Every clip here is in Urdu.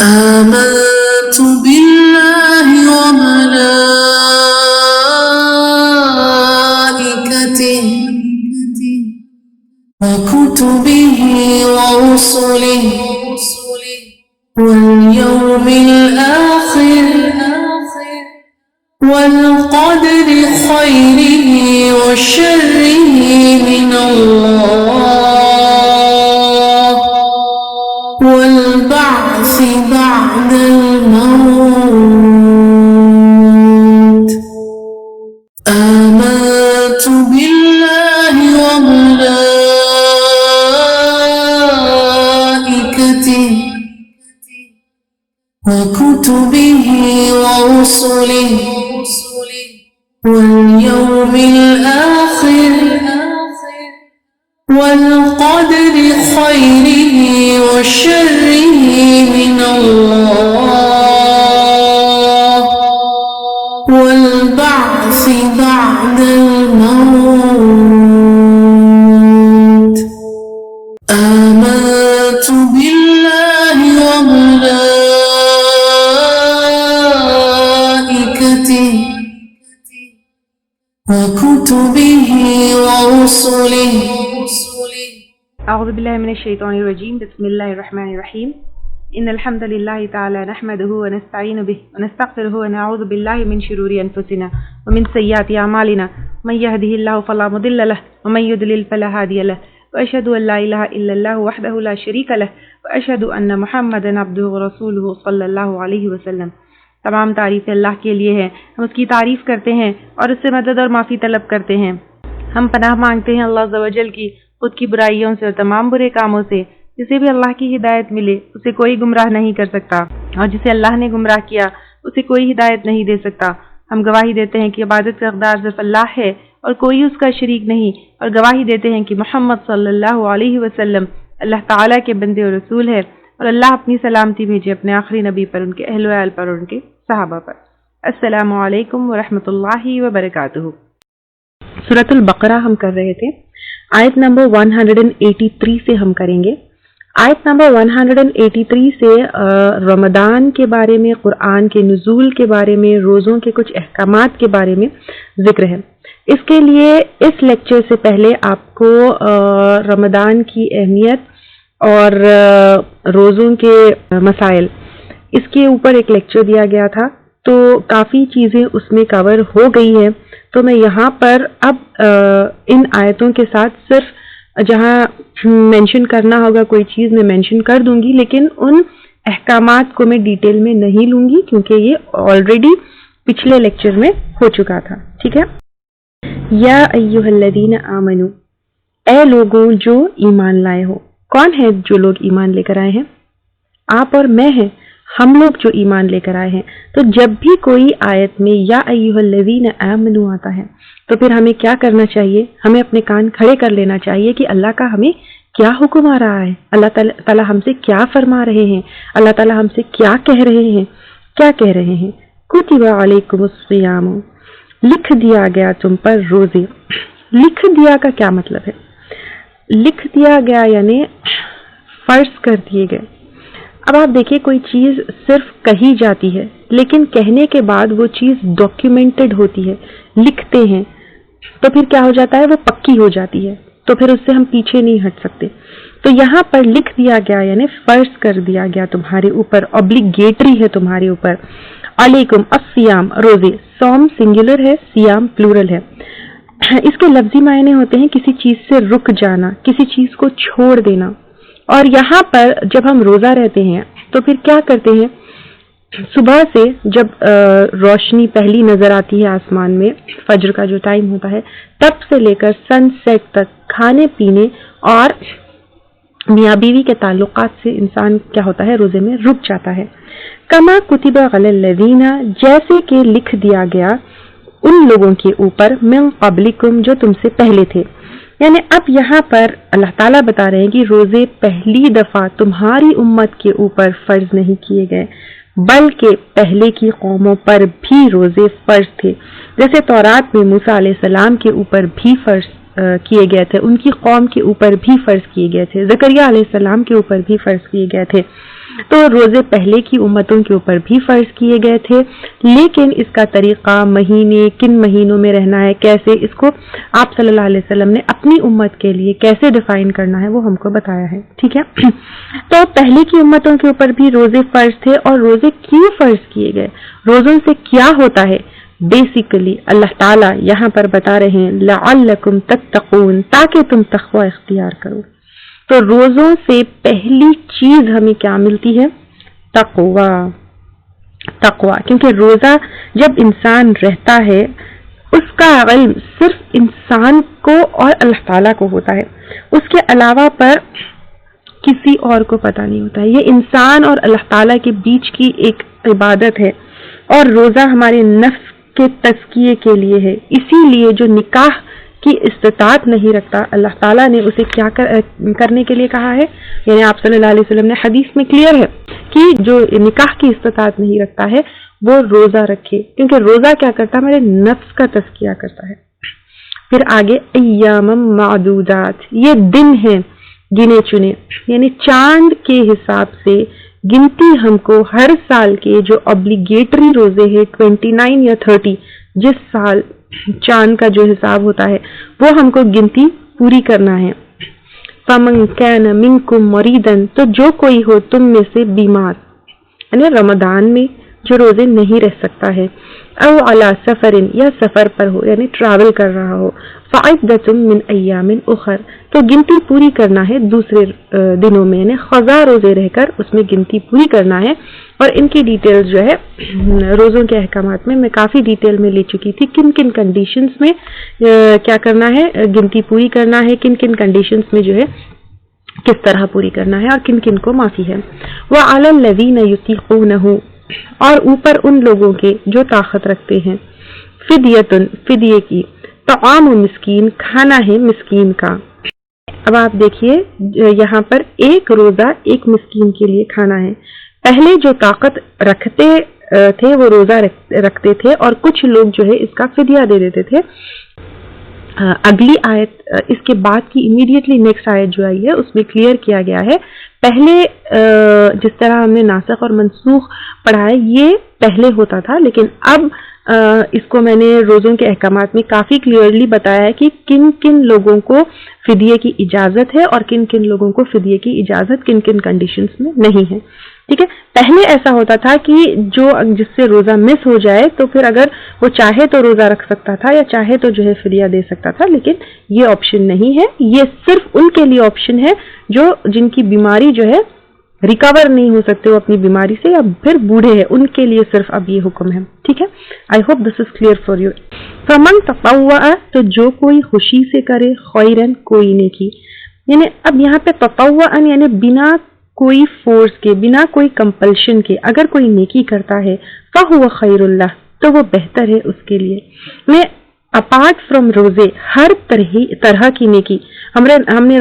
آمنت بالله وملائكته وكتبه ورسله واليوم الآخر والقدر خيره وشره من الله والبعث بعد الموت. آمنت بالله وملائكته وكتبه ورسله واليوم الآخر والقدر خيره وشره من الله والبعث بعد الموت. آمنت بالله وملائكته وكتبه ورسله. أعوذ بالله من الشيطان الرجيم. بسم الله الرحمن الرحيم. إن الحمد لله تعالى نحمده ونستعين به ونستغفره ونعوذ بالله من شرور أنفسنا ومن سيئات أعمالنا. من يهده الله فلا مضل له ومن يضلل فلا هادي له. وأشهد أن لا إله إلا الله وحده لا شريك له وأشهد أن محمدا عبده ورسوله صلی اللہ علیہ وسلم. تمام تعریف اللہ کے لیے ہے. ہم اس کی تعریف کرتے ہیں اور اس سے مدد اور معافی طلب کرتے ہیں. ہم پناہ مانگتے ہیں اللہ عز و جل کی خود کی برائیوں سے اور تمام برے کاموں سے. جسے بھی اللہ کی ہدایت ملے اسے کوئی گمراہ نہیں کر سکتا، اور جسے اللہ نے گمراہ کیا اسے کوئی ہدایت نہیں دے سکتا. ہم گواہی دیتے ہیں کہ عبادت کا حقدار صرف اللہ ہے اور کوئی اس کا شریک نہیں، اور گواہی دیتے ہیں کہ محمد صلی اللہ علیہ وسلم اللہ تعالیٰ کے بندے اور رسول ہے، اور اللہ اپنی سلامتی بھیجے اپنے آخری نبی پر، ان کے اہل و عیال پر، اور ان کے صحابہ پر. السلام علیکم ورحمۃ اللہ وبرکاتہ. سورۃ البقرہ ہم کر رہے تھے. آیت نمبر 183 سے ہم کریں گے. آیت نمبر 183 سے رمضان کے بارے میں، قرآن کے نزول کے بارے میں، روزوں کے کچھ احکامات کے بارے میں ذکر ہے. اس کے لیے اس لیکچر سے پہلے آپ کو رمضان کی اہمیت اور روزوں کے مسائل، اس کے اوپر ایک لیکچر دیا گیا تھا، تو کافی چیزیں اس میں کور ہو گئی ہیں. تو میں یہاں پر اب ان آیتوں کے ساتھ صرف جہاں مینشن کرنا ہوگا کوئی چیز میں مینشن کر دوں گی، لیکن ان احکامات کو میں ڈیٹیل میں نہیں لوں گی کیونکہ یہ آلریڈی پچھلے لیکچر میں ہو چکا تھا. ٹھیک ہے. یا ایھا الذین آمنو، اے لوگوں جو ایمان لائے ہو. کون ہے جو لوگ ایمان لے کر آئے ہیں؟ آپ اور میں ہیں، ہم لوگ جو ایمان لے کر آئے ہیں. تو جب بھی کوئی آیت میں یا ایھا الذین آمنو آتا ہے تو پھر ہمیں کیا کرنا چاہیے؟ ہمیں اپنے کان کھڑے کر لینا چاہیے کہ اللہ کا ہمیں کیا حکم آ رہا ہے، اللہ تعالیٰ ہم سے کیا فرما رہے ہیں، اللہ تعالیٰ ہم سے کیا کہہ رہے ہیں. کیا کہہ رہے ہیں؟ کتب علیکم الصیام، لکھ دیا گیا تم پر روزے. لکھ دیا کا کیا مطلب ہے؟ لکھ دیا گیا یعنی فرض کر دیے گئے. اب آپ دیکھیں کوئی چیز صرف کہی جاتی ہے لیکن کہنے کے بعد وہ چیز ڈاکیومنٹڈ ہوتی ہے، لکھتے ہیں، تو پھر کیا ہو جاتا ہے؟ وہ پکی ہو جاتی ہے، تو پھر اس سے ہم پیچھے نہیں ہٹ سکتے. تو یہاں پر لکھ دیا گیا یعنی فرض کر دیا گیا تمہارے اوپر، obligatory ہے تمہارے اوپر. علیکم الصیام، روزے. صوم سنگولر ہے، سیام پلورل ہے. اس کے لفظی معنی ہوتے ہیں کسی چیز سے رک جانا، کسی چیز کو چھوڑ دینا. اور یہاں پر جب ہم روزہ رہتے ہیں تو پھر کیا کرتے ہیں؟ صبح سے جب روشنی پہلی نظر آتی ہے آسمان میں، فجر کا جو ٹائم ہوتا ہے، تب سے لے کر سن سیٹ تک کھانے پینے اور میاں بیوی کے تعلقات سے انسان کیا ہوتا ہے؟ روزے میں رک جاتا ہے. کما کتب علی الذین، جیسے کہ لکھ دیا گیا ان لوگوں کے اوپر، من قبلکم، جو تم سے پہلے تھے. یعنی اب یہاں پر اللہ تعالیٰ بتا رہے ہیں کہ روزے پہلی دفعہ تمہاری امت کے اوپر فرض نہیں کیے گئے، بلکہ پہلے کی قوموں پر بھی روزے فرض تھے. جیسے تورات میں موسیٰ علیہ السلام کے اوپر بھی فرض کیے گئے تھے، ان کی قوم کے اوپر بھی فرض کیے گئے تھے، زکریا علیہ السلام کے اوپر بھی فرض کیے گئے تھے، تو روزے پہلے کی امتوں کے اوپر بھی فرض کیے گئے تھے، لیکن اس کا طریقہ، مہینے، کن مہینوں میں رہنا ہے، کیسے، اس کو آپ صلی اللہ علیہ وسلم نے اپنی امت کے لیے کیسے ڈیفائن کرنا ہے وہ ہم کو بتایا ہے، ٹھیک ہے۔ تو پہلے کی امتوں کے اوپر بھی روزے فرض تھے، اور روزے کیوں فرض کیے گئے، روزوں سے کیا ہوتا ہے، بیسیکلی اللہ تعالیٰ یہاں پر بتا رہے ہیں لعلکم تتقون، تاکہ تم تقوی اختیار کرو۔ تو روزوں سے پہلی چیز ہمیں کیا ملتی ہے، تقوی، تقوی، کیونکہ روزہ جب انسان رہتا ہے اس کا علم صرف انسان کو اور اللہ تعالیٰ کو ہوتا ہے، اس کے علاوہ پر کسی اور کو پتہ نہیں ہوتا ہے، یہ انسان اور اللہ تعالیٰ کے بیچ کی ایک عبادت ہے، اور روزہ ہمارے نفس کے تزکیے کے لیے ہے، اسی لیے جو نکاح کی استطاعت نہیں رکھتا اللہ تعالیٰ نے اسے کیا کرنے کے لیے کہا ہے، یعنی آپ صلی اللہ علیہ وسلم نے حدیث میں کلیئر ہے کہ جو نکاح کی استطاعت نہیں رکھتا ہے وہ روزہ رکھے، کیونکہ روزہ کیا کرتا ہے، ہمارے نفس کا تزکیہ کرتا ہے۔ پھر آگے ایام معدودات، یہ دن ہیں گنے چنے، یعنی چاند کے حساب سے گنتی ہم کو ہر سال کے جو obligatory روزے ہیں 29 یا 30، جس سال چاند کا جو حساب ہوتا ہے وہ ہم کو گنتی پوری کرنا ہے۔ فَمَنْ كَانَ مِنْكُمْ مَرِيضًا، تو جو کوئی ہو تم میں سے بیمار، یعنی رمضان میں جو روزے نہیں رہ سکتا ہے، او علی سفر، یا سفر پر ہو یعنی ٹریول کر رہا ہو، فعدۃ من ایام اخر، تو گنتی پوری کرنا ہے دوسرے دنوں میں، یعنی قضا روزے رہ کر اس میں گنتی پوری کرنا ہے۔ اور ان کی ڈیٹیلز جو ہے روزوں کے احکامات میں کافی ڈیٹیل میں لے چکی تھی، کن کن کنڈیشنز میں کیا کرنا ہے، گنتی پوری کرنا ہے، کن کن کنڈیشنز میں جو ہے کس طرح پوری کرنا ہے، اور کن کن کو معافی ہے۔ وعلی الذین یطیقونہ، اور اوپر ان لوگوں کے جو طاقت رکھتے ہیں، فدیتن، فدیے کی، طعام مسکین، کھانا ہے مسکین کا۔ اب آپ دیکھیے یہاں پر ایک روزہ ایک مسکین کے لیے کھانا ہے، پہلے جو طاقت رکھتے تھے وہ روزہ رکھتے تھے، اور کچھ لوگ جو ہے اس کا فدیہ دے دیتے تھے۔ اگلی آیت اس کے بعد کی امیڈیٹلی نیکسٹ آیت جو آئی ہے اس میں کلیئر کیا گیا ہے، پہلے جس طرح ہم نے ناسخ اور منسوخ پڑھا ہے یہ پہلے ہوتا تھا، لیکن اب اس کو میں نے روزوں کے احکامات میں کافی کلیئرلی بتایا ہے کہ کن کن لوگوں کو فدیے کی اجازت ہے اور کن کن لوگوں کو فدیے کی اجازت کن کن کنڈیشنز میں نہیں ہے، ٹھیک ہے۔ پہلے ایسا ہوتا تھا کہ جس سے روزہ مس ہو جائے تو پھر اگر وہ چاہے تو روزہ رکھ سکتا تھا یا چاہے تو جو ہے فدیہ دے سکتا تھا، لیکن یہ آپشن نہیں ہے، یہ صرف ان کے لیے آپشن ہے جن کی بیماری جو ہے ریکور نہیں ہو سکتے وہ اپنی بیماری سے، یا پھر بوڑھے ہیں، ان کے لیے صرف اب یہ حکم ہے، ٹھیک ہے۔ I hope this is clear for you. فمن تطوع، تو جو کوئی خوشی سے کرے، خیرن، کوئی نیکی، یعنی اب یہاں پہ تطوعا یعنی بنا کوئی فورس کے، بنا کوئی کمپلشن کے اگر کوئی نیکی کرتا ہے فہو خیر اللہ، تو وہ بہتر ہے اس کے لیے۔ میں اپارٹ فرام روزے ہر طرح کی نیکی، ہم نے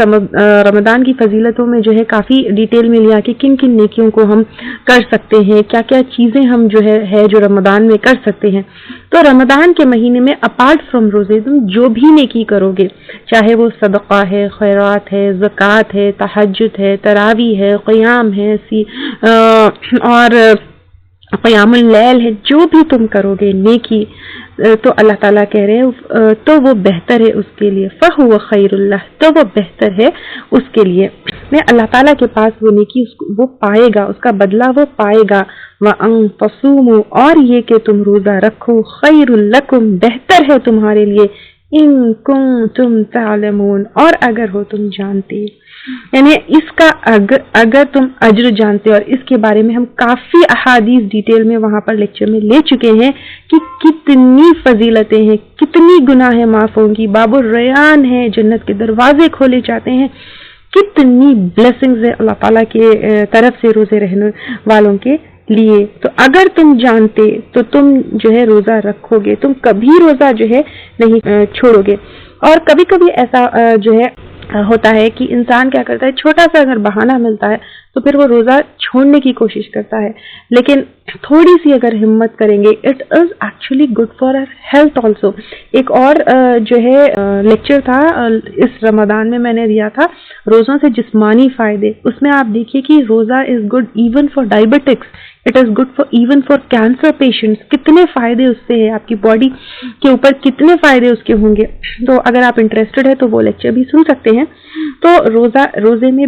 رمضان کی فضیلتوں میں جو ہے کافی ڈیٹیل میں لیا کہ کن کن نیکیوں کو ہم کر سکتے ہیں، کیا کیا چیزیں ہم جو ہے جو رمضان میں کر سکتے ہیں۔ تو رمضان کے مہینے میں اپارٹ فرام روزے تم جو بھی نیکی کرو گے، چاہے وہ صدقہ ہے، خیرات ہے، زکوٰۃ ہے، تہجد ہے، تراویح ہے، قیام ہے، اور قیام اللیل ہے، جو بھی تم کرو گے نیکی، تو اللہ تعالیٰ کہہ رہے ہیں تو وہ بہتر ہے اس کے لیے، فَهُوَ خَيْرُ اللَّهِ، تو وہ بہتر ہے اس کے لیے۔ میں اللہ تعالیٰ کے پاس وہ نیکی وہ پائے گا، اس کا بدلہ وہ پائے گا۔ وَأَن تَصُومُوا، اور یہ کہ تم روزہ رکھو، خَيْرٌ لَكُمْ، بہتر ہے تمہارے لیے، إِن كُنتُمْ تَعْلَمُونَ، اور اگر ہو تم جانتے، یعنی اس کا اگر تم اجر جانتے، اور اس کے بارے میں ہم کافی احادیث ڈیٹیل میں وہاں پر لیکچر میں لے چکے ہیں کہ کتنی فضیلتیں ہیں، کتنی گناہیں معاف ہوں گی، باب الریان ہے، جنت کے دروازے کھولے جاتے ہیں، کتنی بلیسنگز ہے اللہ تعالیٰ کے طرف سے روزے رہنے والوں کے لیے۔ تو اگر تم جانتے تو تم جو ہے روزہ رکھو گے، تم کبھی روزہ جو ہے نہیں چھوڑو گے۔ اور کبھی کبھی ایسا جو ہے ہوتا ہے کہ انسان کیا کرتا ہے، چھوٹا سا اگر بہانہ ملتا ہے تو پھر وہ روزہ چھوڑنے کی کوشش کرتا ہے. لیکن تھوڑی سی اگر ہمت کریں گے, it is actually good for our health also. ایک اور جو ہے لیکچر تھا اس رمضان میں نے دیا تھا, روزوں سے جسمانی فائدے. اس میں آپ دیکھیے کہ روزہ is good even for ڈائبٹکس, it is good for even for cancer patients. کتنے فائدے اس سے ہے, آپ کی باڈی کے اوپر کتنے فائدے اس کے ہوں گے. تو اگر آپ انٹرسٹڈ ہے تو وہ لیکچر بھی سن سکتے ہیں. تو روزے میں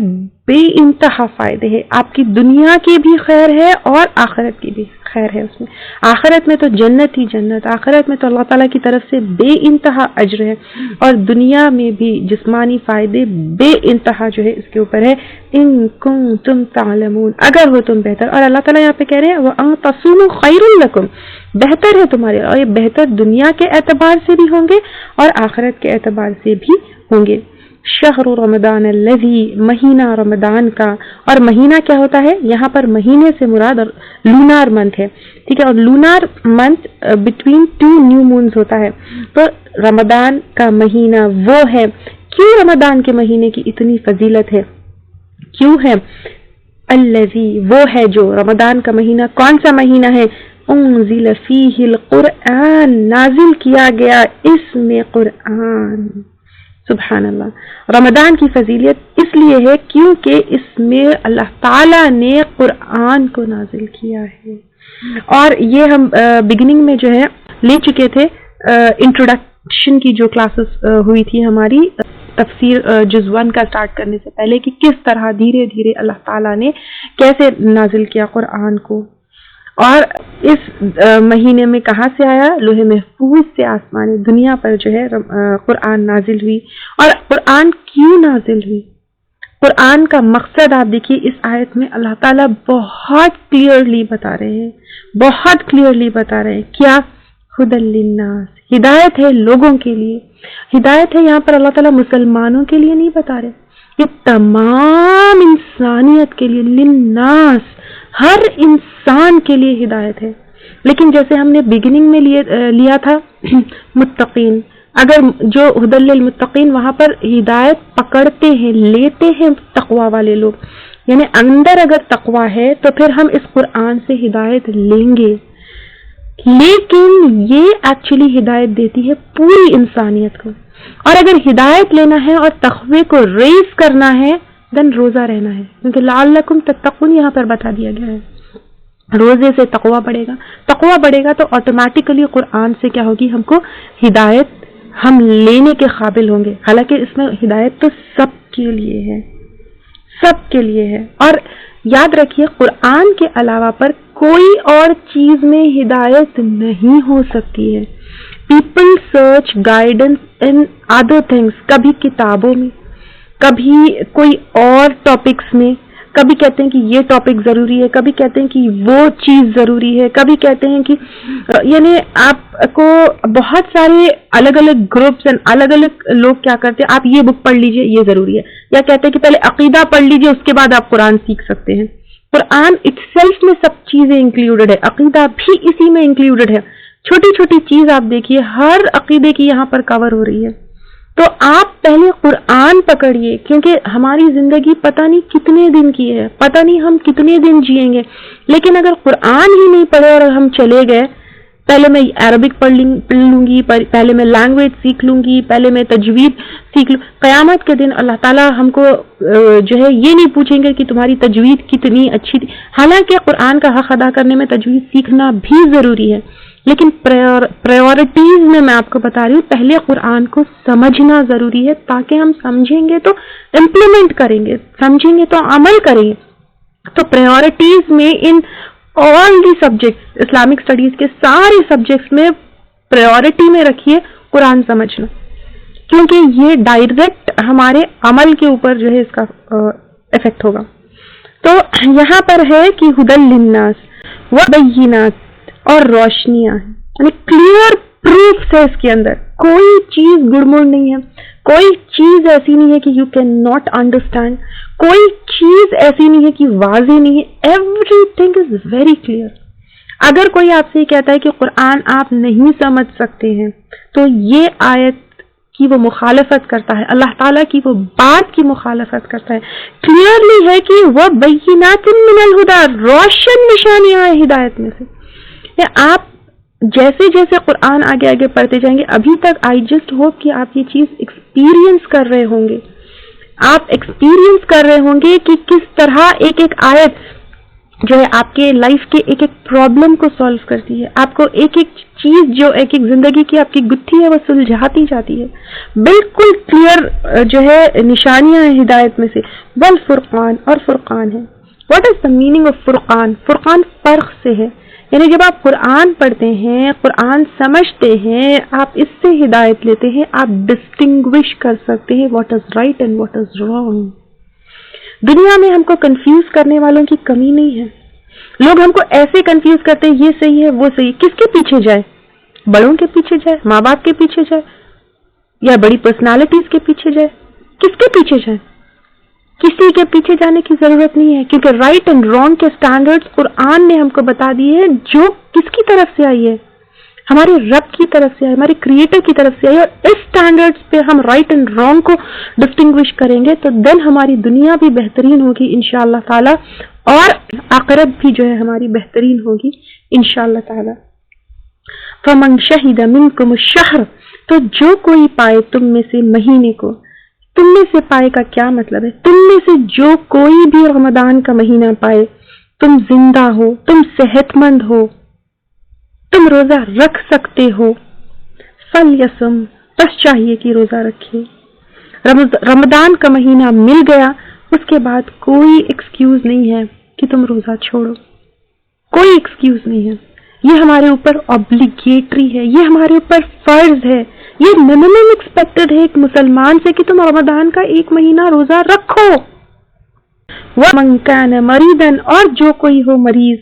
بے انتہا فائدے ہیں. آپ کی دنیا کی بھی خیر ہے اور آخرت کی بھی خیر ہے. اس میں آخرت میں تو جنت ہی جنت, آخرت میں تو اللہ تعالیٰ کی طرف سے بے انتہا اجر ہے, اور دنیا میں بھی جسمانی فائدے بے انتہا جو ہے اس کے اوپر ہے. ان کنتم تعلمون, اگر ہو تم بہتر. اور اللہ تعالیٰ یہاں پہ کہہ رہے ہیں وَأَن تَصُومُوا خَيْرٌ لَكُمْ, بہتر ہے تمہارے, اور یہ بہتر دنیا کے اعتبار سے بھی ہوں گے اور آخرت کے اعتبار سے بھی ہوں گے. شہر رمضان الذی, مہینہ رمضان کا. اور مہینہ کیا ہوتا ہے یہاں پر, مہینے سے مراد لونار منتھ ہے, ٹھیک ہے. اور lunar month between 2 new Monze ہوتا ہے. تو رمضان کا مہینہ وہ ہے. کیوں رمضان کے مہینے کی اتنی فضیلت ہے, کیوں ہے؟ الذی, وہ ہے جو, رمضان کا مہینہ کون سا مہینہ ہے؟ انزل فیہ القرآن, نازل کیا گیا اس میں قرآن. سبحان اللہ. رمضان کی فضیلت اس لیے ہے کیونکہ اس میں اللہ تعالیٰ نے قرآن کو نازل کیا ہے. اور یہ ہم بگننگ میں جو ہے لے چکے تھے, انٹروڈکشن کی جو کلاسز ہوئی تھی ہماری تفسیر جز 1 کا سٹارٹ کرنے سے پہلے, کہ کس طرح دھیرے دھیرے اللہ تعالیٰ نے کیسے نازل کیا قرآن کو. اور اس مہینے میں کہاں سے آیا؟ لوح محفوظ سے آسمانی دنیا پر جو ہے قرآن نازل ہوئی. اور قرآن کیوں نازل ہوئی؟ قرآن کا مقصد آپ دیکھیے اس آیت میں اللہ تعالیٰ بہت کلیئرلی بتا رہے ہیں, بہت کلیئرلی بتا رہے ہیں. کیا؟ ہدی للناس, ہدایت ہے لوگوں کے لیے. ہدایت ہے یہاں پر اللہ تعالیٰ مسلمانوں کے لیے نہیں بتا رہے, یہ تمام انسانیت کے لیے. للناس, ہر انسان کے لیے ہدایت ہے. لیکن جیسے ہم نے بگننگ میں لیا تھا متقین, اگر جو ہدی للمتقین, وہاں پر ہدایت پکڑتے ہیں, لیتے ہیں تقوی والے لوگ. یعنی اندر اگر تقوی ہے تو پھر ہم اس قرآن سے ہدایت لیں گے. لیکن یہ ایکچولی ہدایت دیتی ہے پوری انسانیت کو. اور اگر ہدایت لینا ہے اور تقوی کو ریز کرنا ہے دن روزہ رہنا ہے, کیونکہ لعلکم تتقون یہاں پر بتا دیا گیا ہے. روزے سے تقوی بڑھے گا, تقوی بڑھے گا تو آٹومیٹیکلی قرآن سے کیا ہوگی, ہم کو ہدایت ہم لینے کے قابل ہوں گے. حالانکہ اس میں ہدایت تو سب کے لیے ہے, سب کے لیے ہے. اور یاد رکھیے قرآن کے علاوہ پر کوئی اور چیز میں ہدایت نہیں ہو سکتی ہے. People search guidance in other things, کبھی کتابوں میں, کبھی کوئی اور ٹاپکس میں, کبھی کہتے ہیں کہ یہ ٹاپک ضروری ہے, کبھی کہتے ہیں کہ وہ چیز ضروری ہے, کبھی کہتے ہیں کہ یعنی آپ کو بہت سارے الگ الگ گروپس ہیں, الگ الگ لوگ کیا کرتے ہیں, آپ یہ بک پڑھ لیجئے یہ ضروری ہے, یا کہتے ہیں کہ پہلے عقیدہ پڑھ لیجئے اس کے بعد آپ قرآن سیکھ سکتے ہیں. قرآن اٹ سیلف میں سب چیزیں انکلوڈڈ ہے, عقیدہ بھی اسی میں انکلوڈڈ ہے. چھوٹی چھوٹی چیز آپ دیکھیے ہر عقیدے کی یہاں پر کور ہو رہی ہے. تو آپ پہلے قرآن پکڑیے, کیونکہ ہماری زندگی پتہ نہیں کتنے دن کی ہے, پتہ نہیں ہم کتنے دن جئیں گے. لیکن اگر قرآن ہی نہیں پڑھے اور ہم چلے گئے, پہلے میں عربک پڑھ لوں گی, پہلے میں لینگویج سیکھ لوں گی, پہلے میں تجوید سیکھ لوں, قیامت کے دن اللہ تعالیٰ ہم کو جو ہے یہ نہیں پوچھیں گے کہ تمہاری تجوید کتنی اچھی تھی. حالانکہ قرآن کا حق ادا کرنے میں تجوید سیکھنا بھی ضروری ہے, لیکن پریورٹیز میں آپ کو بتا رہی ہوں, پہلے قرآن کو سمجھنا ضروری ہے, تاکہ ہم سمجھیں گے تو امپلیمنٹ کریں گے, سمجھیں گے تو عمل کریں گے. تو پریورٹیز میں ان آل دی سبجیکٹس, اسلامک اسٹڈیز کے سارے سبجیکٹس میں پریورٹی میں رکھیے قرآن سمجھنا, کیونکہ یہ ڈائریکٹ ہمارے عمل کے اوپر جو ہے اس کا افیکٹ ہوگا. تو یہاں پر ہے کہ ہدی للناس وبینات, اور روشنیاں ہیں, یعنی کلیئر پروفس ہے اس کے اندر. کوئی چیز گڑمڑ نہیں ہے, کوئی چیز ایسی نہیں ہے کہ یو کین ناٹ انڈرسٹینڈ, کوئی چیز ایسی نہیں ہے کہ واضح نہیں ہے. Every thing is very clear. اگر کوئی آپ سے کہتا ہے کہ قرآن آپ نہیں سمجھ سکتے ہیں, تو یہ آیت کی وہ مخالفت کرتا ہے، اللہ تعالیٰ کی وہ بات کی مخالفت کرتا ہے، کلیئرلی ہے کہ وہ بینات من الہدا، روشن نشانیاں ہیں ہدایت میں سے۔ آپ جیسے جیسے قرآن آگے آگے پڑھتے جائیں گے، ابھی تک آئی جسٹ ہوپ کہ آپ یہ چیز ایکسپیرینس کر رہے ہوں گے، آپ ایکسپیرینس کر رہے ہوں گے کہ کس طرح ایک ایک آیت جو ہے آپ کے لائف کے ایک ایک پرابلم کو سالو کرتی ہے، آپ کو ایک ایک چیز جو ایک ایک زندگی کی آپ کی گتھی ہے وہ سلجھاتی جاتی ہے۔ بالکل کلیئر جو ہے نشانیاں ہیں ہدایت میں سے۔ والفرقان، اور فرقان ہے۔ What is the meaning of فرقان؟ فرقان فرق سے ہے، یعنی جب آپ قرآن پڑھتے ہیں، قرآن سمجھتے ہیں، آپ اس سے ہدایت لیتے ہیں، آپ ڈسٹنگوش کر سکتے ہیں what is right and what is wrong. دنیا میں ہم کو کنفیوز کرنے والوں کی کمی نہیں ہے، لوگ ہم کو ایسے کنفیوز کرتے ہیں یہ صحیح ہے وہ صحیح ہے۔ کس کے پیچھے جائے؟ بڑوں کے پیچھے جائے، ماں باپ کے پیچھے جائے، یا بڑی پرسنالٹیز کے پیچھے جائے؟ کس کے پیچھے جائے؟ کسی کے پیچھے جانے کی ضرورت نہیں ہے، کیونکہ رائٹ اینڈ رانگ کے سٹینڈرڈز قرآن نے ہم کو بتا دیے ہیں، جو کس کی طرف سے آئی ہے؟ ہمارے رب کی طرف سے آئی، ہمارے کریٹر کی طرف سے آئی، اور اس سٹینڈرڈز پہ ہم رائٹ اینڈ رانگ کو ڈسٹنگوش کریں گے تو دن ہماری دنیا بھی بہترین ہوگی انشاءاللہ تعالی، اور آخرت بھی جو ہے ہماری بہترین ہوگی انشاءاللہ تعالی۔ فَمَنْ شَهِدَ مِنْكُمُ الشَّهْرَ، تو جو کوئی پائے تم میں سے مہینے کو۔ تم میں سے پائے کا کیا مطلب ہے؟ تم میں سے جو کوئی بھی رمضان کا مہینہ پائے، تم زندہ ہو، تم صحت مند ہو، تم روزہ رکھ سکتے ہو، فَلْيَصُمْ، بس چاہیے کہ روزہ رکھے۔ رمضان کا مہینہ مل گیا، اس کے بعد کوئی ایکسکیوز نہیں ہے کہ تم روزہ چھوڑو، کوئی ایکسکیوز نہیں ہے۔ یہ ہمارے اوپر اوبلیگیٹری ہے، یہ ہمارے اوپر فرض ہے، یہ منیمم ایکسپیکٹڈ ہے ایک مسلمان سے کہ تم رمضان کا ایک مہینہ روزہ رکھو۔ وَمَنْ كَانَ مَرِيضًا، اور جو کوئی ہو مریض،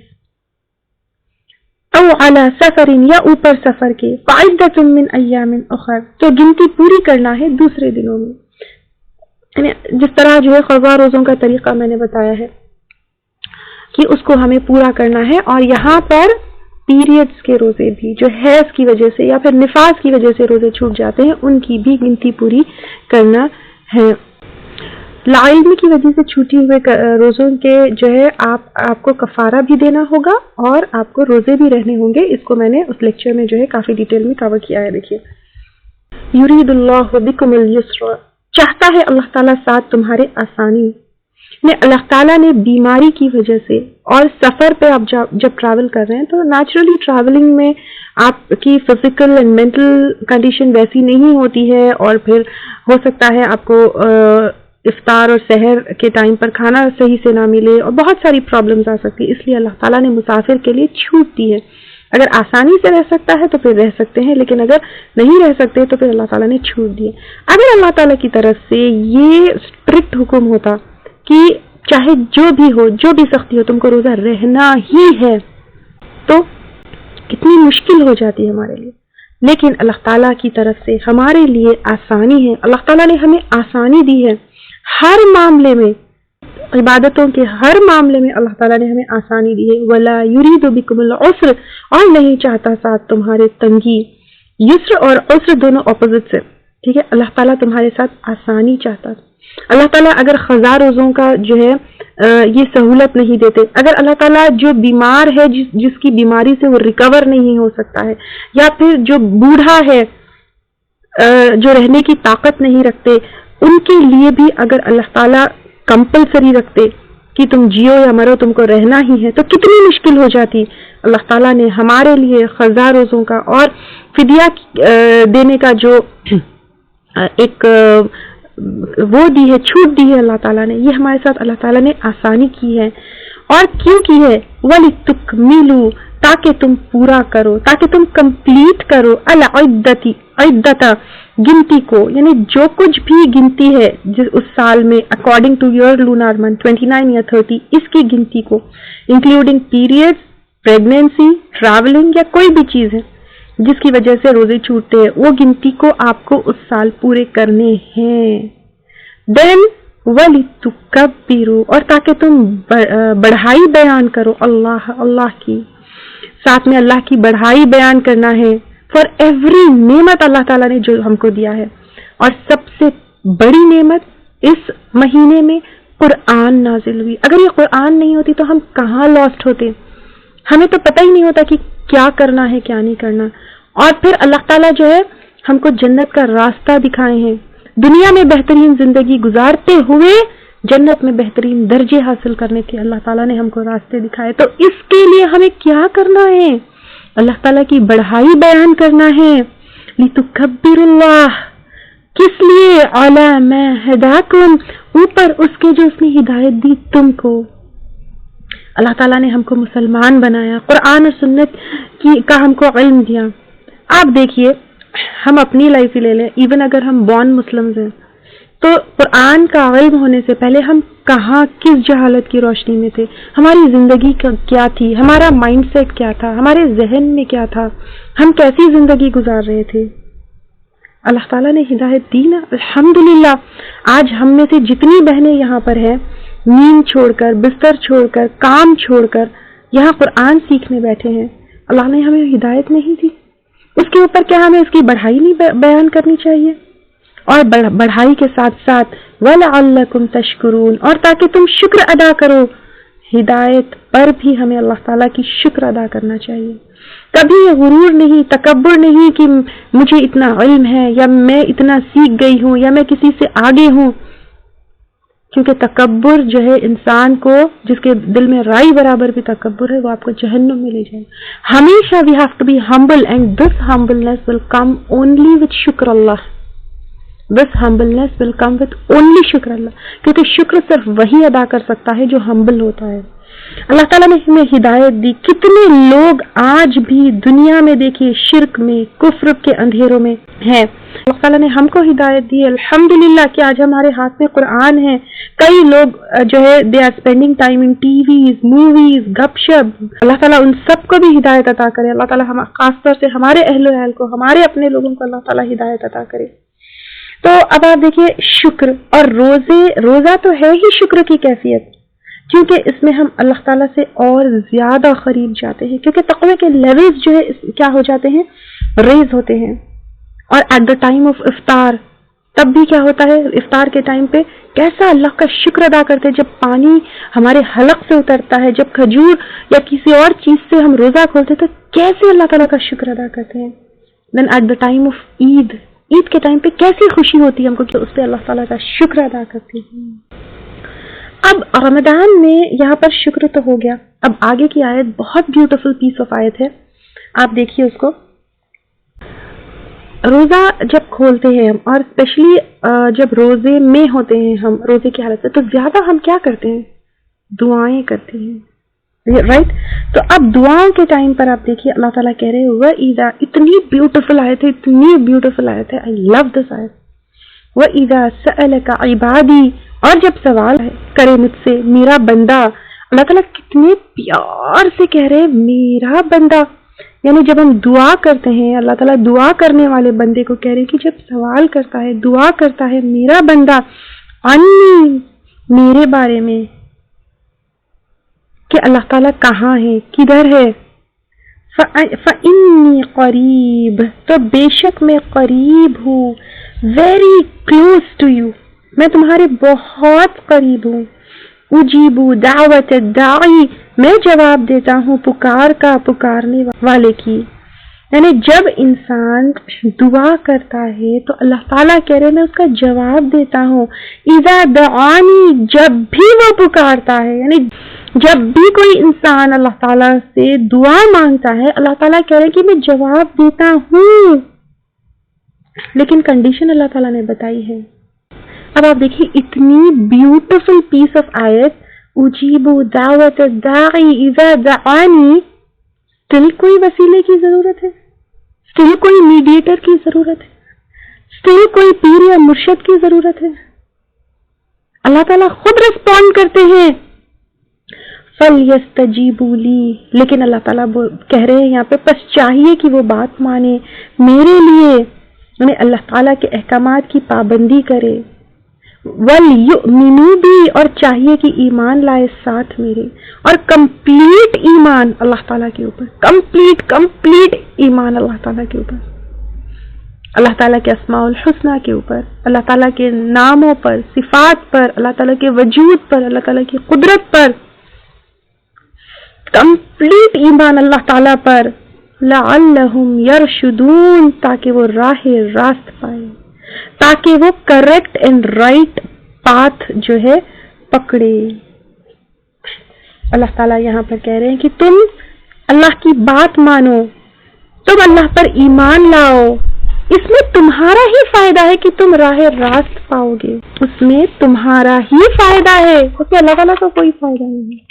او علی سفر، یا اوپر سفر کے، فعدۃ من ایام اخر، تو گنتی پوری کرنا ہے دوسرے دنوں میں۔ یعنی جس طرح جو ہے قضا روزوں کا طریقہ میں نے بتایا ہے کہ اس کو ہمیں پورا کرنا ہے، اور یہاں پر پیریڈز کے روزے بھی جو حیض کی وجہ سے یا پھر نفاس کی وجہ سے روزے چھوٹ جاتے ہیں، ان کی بھی گنتی پوری کرنا ہے۔ لاعلمی کی وجہ سے چھوٹی ہوئے روزوں کے جو ہے آپ کو کفارہ بھی دینا ہوگا، اور آپ کو روزے بھی رہنے ہوں گے۔ اس کو میں نے اس لیکچر میں جو ہے کافی ڈیٹیل میں کور کیا ہے۔ دیکھیے، یرید اللہ بکم الیسر، چاہتا ہے اللہ تعالیٰ ساتھ تمہارے آسانی۔ اللہ تعالیٰ نے بیماری کی وجہ سے اور سفر پہ آپ جب ٹریول کر رہے ہیں تو نیچرلی ٹریولنگ میں آپ کی فزیکل اینڈ مینٹل کنڈیشن ویسی نہیں ہوتی ہے، اور پھر ہو سکتا ہے آپ کو افطار اور سحر کے ٹائم پر کھانا صحیح سے نہ ملے، اور بہت ساری پرابلمز آ سکتی ہے۔ اس لیے اللہ تعالیٰ نے مسافر کے لیے چھوٹ دی ہے۔ اگر آسانی سے رہ سکتا ہے تو پھر رہ سکتے ہیں، لیکن اگر نہیں رہ سکتے تو پھر اللہ تعالیٰ نے چھوٹ دی ہے۔ اگر اللہ تعالیٰ کی طرف سے یہ اسٹرکٹ حکم ہوتا کہ چاہے جو بھی ہو، جو بھی سختی ہو، تم کو روزہ رہنا ہی ہے، تو کتنی مشکل ہو جاتی ہے ہمارے لیے۔ لیکن اللہ تعالیٰ کی طرف سے ہمارے لیے آسانی ہے، اللہ تعالیٰ نے ہمیں آسانی دی ہے ہر معاملے میں، عبادتوں کے ہر معاملے میں اللہ تعالیٰ نے ہمیں آسانی دی ہے۔ وَلَا يُرِيدُ بِكُمُ الْعُسْرَ، اور نہیں چاہتا ساتھ تمہارے تنگی۔ یسر اور عسر دونوں اپوزٹ سے، ٹھیک ہے؟ اللہ تعالیٰ تمہارے ساتھ آسانی چاہتا ہے۔ اللہ تعالیٰ اگر قضا روزوں کا جو ہے یہ سہولت نہیں دیتے، اگر اللہ تعالیٰ جو بیمار ہے، جس کی بیماری سے وہ ریکور نہیں ہو سکتا ہے، یا پھر جو بوڑھا ہے، جو رہنے کی طاقت نہیں رکھتے، ان کے لیے بھی اگر اللہ تعالیٰ کمپلسری رکھتے کہ تم جیو یا مرو، تم کو رہنا ہی ہے، تو کتنی مشکل ہو جاتی۔ اللہ تعالیٰ نے ہمارے لیے قضا روزوں کا اور فدیہ دینے کا جو ایک وہ دی ہے، چھوٹ دی ہے اللہ تعالیٰ نے، یہ ہمارے ساتھ اللہ تعالیٰ نے آسانی کی ہے۔ اور کیوں کی ہے؟ وَلِتُكْمِلُوا، تاکہ تم پورا کرو، تاکہ تم کمپلیٹ کرو، العدت، گنتی کو، یعنی جو کچھ بھی گنتی ہے اس سال میں according to your lunar month 29 یا 30، اس کی گنتی کو انکلوڈنگ پیریڈ، پریگنینسی، ٹریولنگ، یا کوئی بھی چیز ہے جس کی وجہ سے روزے چھوٹتے ہیں، وہ گنتی کو آپ کو اس سال پورے کرنے ہیں۔ دین وَلِتُكَبِّرُوا، اور تاکہ تم بڑھائی بیان کرو اللہ کی، ساتھ میں اللہ کی بڑھائی بیان کرنا ہے، فار ایوری نعمت اللہ تعالیٰ نے جو ہم کو دیا ہے، اور سب سے بڑی نعمت اس مہینے میں قرآن نازل ہوئی. اگر یہ قرآن نہیں ہوتی تو ہم کہاں لاسٹ ہوتے. ہمیں تو پتہ ہی نہیں ہوتا کہ کیا کرنا ہے کیا نہیں کرنا. اور پھر اللہ تعالیٰ جو ہے ہم کو جنت کا راستہ دکھائے ہیں. دنیا میں بہترین زندگی گزارتے ہوئے جنت میں بہترین درجے حاصل کرنے کے اللہ تعالیٰ نے ہم کو راستے دکھائے. تو اس کے لیے ہمیں کیا کرنا ہے؟ اللہ تعالیٰ کی بڑائی بیان کرنا ہے. لِتُكَبِّرُ اللَّهَ، کس لیے؟ عَلَى مَا هَدَاكُمْ، اوپر اس کے جو اس نے ہدایت دی تم کو. اللہ تعالیٰ نے ہم کو مسلمان بنایا، قرآن اور سنت کا ہم کو علم دیا. آپ دیکھیے ہم اپنی لائف ہی لے لیں، ایون اگر ہم بورن مسلمز ہیں تو قرآن کا علم ہونے سے پہلے ہم کہاں کس جہالت کی روشنی میں تھے، ہماری زندگی کیا تھی، ہمارا مائنڈ سیٹ کیا تھا، ہمارے ذہن میں کیا تھا، ہم کیسی زندگی گزار رہے تھے. اللہ تعالیٰ نے ہدایت دی نا، الحمدللہ. آج ہم میں سے جتنی بہنیں یہاں پر ہیں نیند چھوڑ کر، بستر چھوڑ کر، کام چھوڑ کر یہاں قرآن سیکھنے بیٹھے ہیں. اللہ نے ہمیں ہدایت نہیں دی. اس کے اوپر کیا ہمیں اس کی بڑھائی نہیں بیان کرنی چاہیے؟ اور بڑھائی کے ساتھ ساتھ وَلَعَلَّكُمْ تَشْكُرُونَ، اور تاکہ تم شکر ادا کرو. ہدایت پر بھی ہمیں اللہ تعالیٰ کی شکر ادا کرنا چاہیے. کبھی غرور نہیں، تکبر نہیں کہ مجھے اتنا علم ہے یا میں اتنا سیکھ گئی ہوں یا میں کسی سے آگے ہوں. کیونکہ تکبر جو ہے انسان کو، جس کے دل میں رائی برابر بھی تکبر ہے، وہ آپ کو جہنم میں لے جائے. ہمیشہ we have to be humble and this humbleness will come only with شکر اللہ. This humbleness will come with only شکر اللہ، کیونکہ شکر صرف وہی ادا کر سکتا ہے جو ہمبل ہوتا ہے. اللہ تعالیٰ نے ہمیں ہدایت دی. کتنے لوگ آج بھی دنیا میں دیکھیے شرک میں، کفر کے اندھیروں میں ہیں. اللہ تعالیٰ نے ہم کو ہدایت دی الحمدللہ کہ آج ہمارے ہاتھ میں قرآن ہے. کئی لوگ جو ہے they are spending time in TVs, movies, گپ شپ. اللہ تعالیٰ ان سب کو بھی ہدایت عطا کرے. اللہ تعالیٰ خاص طور سے ہمارے اہل و عیال کو، ہمارے اپنے لوگوں کو اللہ تعالیٰ ہدایت عطا کرے. تو اب آپ دیکھیے شکر اور روزہ تو ہے ہی شکر کی کیفیت، کیونکہ اس میں ہم اللہ تعالیٰ سے اور زیادہ قریب جاتے ہیں، کیونکہ تقوی کے لیولز جو ہے کیا ہو جاتے ہیں، ریز ہوتے ہیں. اور ایٹ دا ٹائم آف افطار تب بھی کیا ہوتا ہے، افطار کے ٹائم پہ کیسا اللہ کا شکر ادا کرتے ہیں. جب پانی ہمارے حلق سے اترتا ہے، جب کھجور یا کسی اور چیز سے ہم روزہ کھولتے ہیں تو کیسے اللہ تعالیٰ کا شکر ادا کرتے ہیں. دین ایٹ دا ٹائم آف عید کے ٹائم پہ کیسی خوشی ہوتی ہے ہم کو کہ اس پہ اللہ تعالیٰ کا شکر ادا کرتے ہیں. اب رمضان میں یہاں پر شکر تو ہو گیا. اب آگے کی آیت بہت بیوٹیفل پیس آف آیت ہے، آپ دیکھیے اس کو. روزہ جب کھولتے ہیں ہم، اور اسپیشلی جب روزے میں ہوتے ہیں ہم، روزے کی حالت سے، تو زیادہ ہم کیا کرتے ہیں، دعائیں کرتے ہیں، رائٹ. تو اب دعاؤں کے ٹائم پر آپ دیکھیے اللہ تعالیٰ کہہ رہے وَإِذَا، اتنی بیوٹیفل آیت ہے، اتنی بیوٹیفل آیت ہے، آئی لو دس آیت. وَإِذَا سَأَلَكَ عِبَادِي، اور جب سوال کرے مجھ سے میرا بندہ. اللہ تعالیٰ کتنے پیار سے کہہ رہے میرا بندہ. یعنی جب ہم دعا کرتے ہیں، اللہ تعالیٰ دعا کرنے والے بندے کو کہہ رہے کہ جب سوال کرتا ہے، دعا کرتا ہے میرا بندہ، انی، میرے بارے میں، کہ اللہ تعالیٰ کہاں ہے، کدھر ہے. فَإِنِّي قریب، تو بے شک میں قریب ہوں. ویری کلوز ٹو یو، میں تمہارے بہت قریب ہوں. اجیب دعوت الداعی، میں جواب دیتا ہوں پکار کا، پکارنے والے کی. یعنی جب انسان دعا کرتا ہے تو اللہ تعالیٰ کہہ رہے میں اس کا جواب دیتا ہوں. اذا دعانی، جب بھی وہ پکارتا ہے، یعنی جب بھی کوئی انسان اللہ تعالیٰ سے دعا مانگتا ہے، اللہ تعالیٰ کہہ رہے کہ میں جواب دیتا ہوں. لیکن کنڈیشن اللہ تعالیٰ نے بتائی ہے. اب آپ دیکھیے اتنی بیوٹیفل پیس آف آیت، اجیب دعوت الداعی اذا دعانی. اسٹل کوئی وسیلے کی ضرورت ہے، اسٹل کوئی میڈیٹر کی ضرورت ہے، اسٹل کوئی پیر یا مرشد کی ضرورت ہے. اللہ تعالیٰ خود رسپونڈ کرتے ہیں. فَلْيَسْتَجِيبُوا لِي، لیکن اللہ تعالیٰ کہہ رہے ہیں یہاں پہ بس چاہیے کہ وہ بات مانے میرے لیے، یعنی اللہ تعالیٰ کے احکامات کی پابندی کرے. وَلْيُؤْمِنُوا بِي، اور چاہیے کہ ایمان لائے ساتھ میرے، اور کمپلیٹ ایمان اللہ تعالیٰ کے اوپر، کمپلیٹ ایمان اللہ تعالیٰ کے اوپر. اللہ تعالیٰ کے اسماء الحسنہ کے اوپر، اللہ تعالیٰ کے ناموں پر، صفات پر، اللہ تعالیٰ کے وجود پر، اللہ تعالیٰ کی قدرت پر کمپلیٹ ایمان اللہ تعالیٰ پر، لعلہم یرشدون، تاکہ وہ راہ راست پائے، تاکہ وہ کریکٹ اینڈ رائٹ پاتھ جو ہے پکڑے۔ اللہ تعالیٰ یہاں پر کہہ رہے ہیں کہ تم اللہ کی بات مانو، تم اللہ پر ایمان لاؤ، اس میں تمہارا ہی فائدہ ہے کہ تم راہ راست پاؤ گے، اس میں تمہارا ہی فائدہ ہے، اس میں اللہ تعالیٰ کا کوئی فائدہ نہیں ہے۔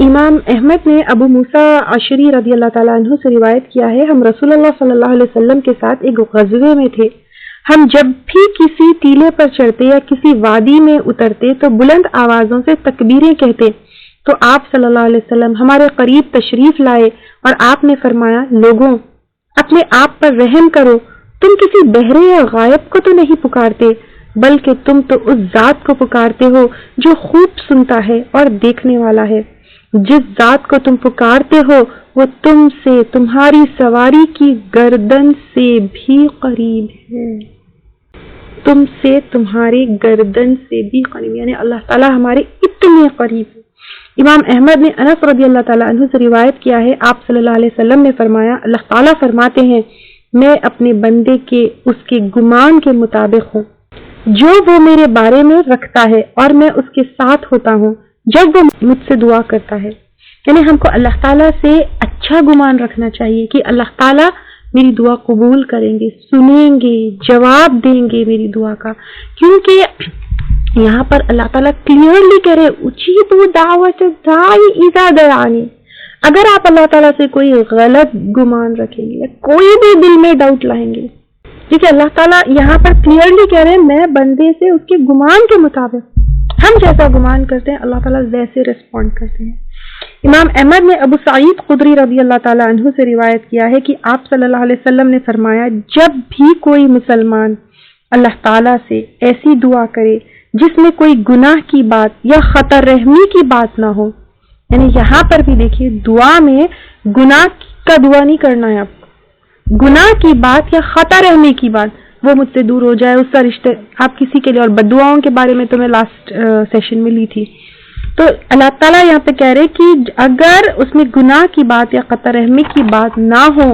امام احمد نے ابو موسیٰ اشعری رضی اللہ تعالیٰ عنہ سے روایت کیا ہے، ہم رسول اللہ صلی اللہ علیہ وسلم کے ساتھ ایک غزوے میں تھے، ہم جب بھی کسی ٹیلے پر چڑھتے یا کسی وادی میں اترتے تو بلند آوازوں سے تکبیریں کہتے، تو آپ صلی اللہ علیہ وسلم ہمارے قریب تشریف لائے اور آپ نے فرمایا، لوگوں اپنے آپ پر رحم کرو، تم کسی بہرے یا غائب کو تو نہیں پکارتے، بلکہ تم تو اس ذات کو پکارتے ہو جو خوب سنتا ہے اور دیکھنے والا ہے۔ جس ذات کو تم پکارتے ہو وہ تم سے تمہاری سواری کی گردن سے بھی قریب ہے، تم سے تمہاری گردن سے بھی قریب، یعنی اللہ تعالیٰ ہمارے اتنے قریب ہے۔ امام احمد نے انس رضی اللہ تعالیٰ عنہ سے روایت کیا ہے، آپ صلی اللہ علیہ وسلم نے فرمایا، اللہ تعالیٰ فرماتے ہیں، میں اپنے بندے کے اس کے گمان کے مطابق ہوں جو وہ میرے بارے میں رکھتا ہے، اور میں اس کے ساتھ ہوتا ہوں جب وہ مجھ سے دعا کرتا ہے۔ یعنی ہم کو اللہ تعالیٰ سے اچھا گمان رکھنا چاہیے کہ اللہ تعالیٰ میری دعا قبول کریں گے، سنیں گے، جواب دیں گے میری دعا کا، کیونکہ یہاں پر اللہ تعالیٰ کلیئرلی کہہ رہے اجیبوا دعوت الداعی اذا دعانی۔ اگر آپ اللہ تعالیٰ سے کوئی غلط گمان رکھیں گے یا کوئی بھی دل میں ڈاؤٹ لائیں گے، ٹھیک ہے، اللہ تعالیٰ یہاں پر کلیئرلی کہہ رہے ہیں میں بندے سے اس کے گمان کے مطابق، ہم جیسا گمان کرتے ہیں اللہ تعالیٰ ویسے ریسپونڈ کرتے ہیں۔ امام احمد نے ابو سعید خدری رضی اللہ تعالیٰ عنہ سے روایت کیا ہے کہ آپ صلی اللہ علیہ وسلم نے فرمایا، جب بھی کوئی مسلمان اللہ تعالیٰ سے ایسی دعا کرے جس میں کوئی گناہ کی بات یا خطا رحمی کی بات نہ ہو، یعنی یہاں پر بھی دیکھیے دعا میں گناہ کا دعا نہیں کرنا ہے، آپ گناہ کی بات یا خطا رحمی کی بات وہ مجھ سے دور ہو جائے، اس کا رشتے آپ کسی کے لیے، اور بددعاؤں کے بارے میں تو میں لاسٹ سیشن میں لی تھی، تو اللہ تعالیٰ یہاں پہ کہہ رہے کہ اگر اس میں گناہ کی بات یا خطا رحمی کی بات نہ ہو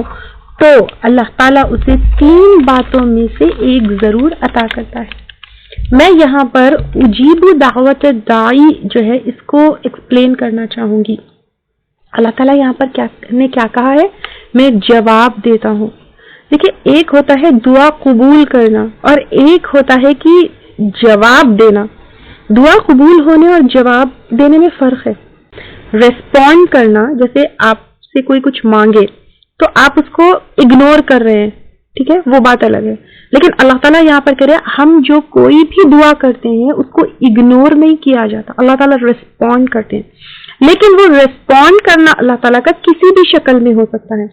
تو اللہ تعالیٰ اسے 3 باتوں میں سے ایک ضرور عطا کرتا ہے۔ میں یہاں پر اجیب دعوت داعی جو ہے اس کو ایکسپلین کرنا چاہوں گی۔ اللہ تعالیٰ یہاں پر کیا کہا ہے، میں جواب دیتا ہوں۔ دیکھیں، ایک ہوتا ہے دعا قبول کرنا اور ایک ہوتا ہے کہ جواب دینا۔ دعا قبول ہونے اور جواب دینے میں فرق ہے۔ ریسپونڈ کرنا، جیسے آپ سے کوئی کچھ مانگے تو آپ اس کو اگنور کر رہے ہیں، ٹھیک ہے، وہ بات الگ ہے، لیکن اللہ تعالیٰ یہاں پر کہہ رہے ہیں ہم جو کوئی بھی دعا کرتے ہیں اس کو اگنور نہیں کیا جاتا، اللہ تعالیٰ ریسپونڈ کرتے ہیں، لیکن وہ ریسپونڈ کرنا اللہ تعالیٰ کا کسی بھی شکل میں ہو سکتا ہے۔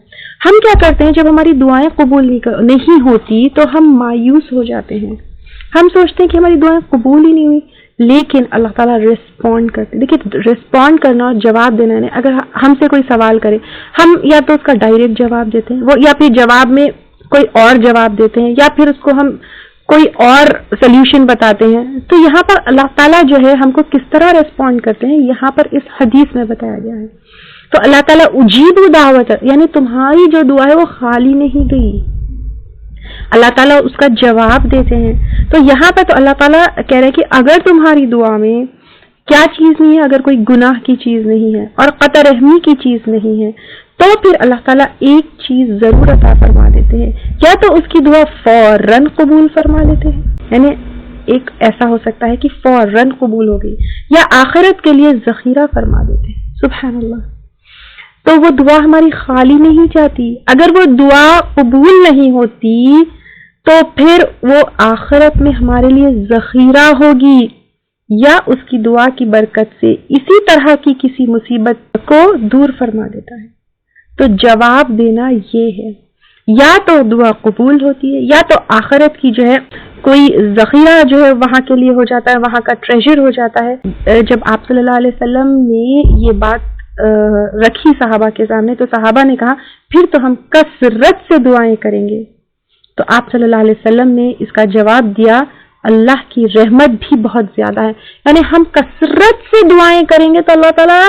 ہم کیا کرتے ہیں جب ہماری دعائیں قبول نہیں ہوتی تو ہم مایوس ہو جاتے ہیں، ہم سوچتے ہیں کہ ہماری دعائیں قبول ہی نہیں ہوئی، لیکن اللہ تعالیٰ ریسپونڈ کرتے۔ دیکھیے، ریسپونڈ کرنا اور جواب دینا ہے، اگر ہم سے کوئی سوال کرے ہم یا تو اس کا ڈائریکٹ جواب دیتے ہیں، وہ یا پھر جواب میں کوئی اور جواب دیتے ہیں، یا پھر اس کو ہم کوئی اور سلیوشن بتاتے ہیں، تو یہاں پر اللہ تعالیٰ جو ہے ہم کو کس طرح ریسپونڈ کرتے ہیں یہاں پر اس حدیث میں بتایا گیا ہے۔ تو اللہ تعالیٰ اجیب دعوت، یعنی تمہاری جو دعا ہے وہ خالی نہیں گئی، اللہ تعالیٰ اس کا جواب دیتے ہیں۔ تو یہاں پہ تو اللہ تعالیٰ کہہ رہے کہ اگر تمہاری دعا میں کیا چیز نہیں ہے، اگر کوئی گناہ کی چیز نہیں ہے اور قطع رحمی کی چیز نہیں ہے تو پھر اللہ تعالیٰ ایک چیز ضرور عطا فرما دیتے ہیں، یا تو اس کی دعا فوراً قبول فرما لیتے ہیں، یعنی ایک ایسا ہو سکتا ہے کہ فوراً قبول ہو گئی، یا آخرت کے لیے ذخیرہ فرما دیتے ہیں، سبحان اللہ۔ تو وہ دعا ہماری خالی نہیں جاتی، اگر وہ دعا قبول نہیں ہوتی تو پھر وہ آخرت میں ہمارے لیے ذخیرہ ہوگی، یا اس کی دعا کی برکت سے اسی طرح کی کسی مصیبت کو دور فرما دیتا ہے۔ تو جواب دینا یہ ہے، یا تو دعا قبول ہوتی ہے یا تو آخرت کی جو ہے کوئی ذخیرہ جو ہے وہاں کے لیے ہو جاتا ہے، وہاں کا ٹریجر ہو جاتا ہے۔ جب آپ صلی اللہ علیہ وسلم نے یہ بات رکھی صحابہ کے سامنے تو صحابہ نے کہا پھر تو ہم کثرت سے دعائیں کریں گے، تو آپ صلی اللہ علیہ وسلم نے اس کا جواب دیا اللہ کی رحمت بھی بہت زیادہ ہے، یعنی ہم کثرت سے دعائیں کریں گے تو اللہ تعالیٰ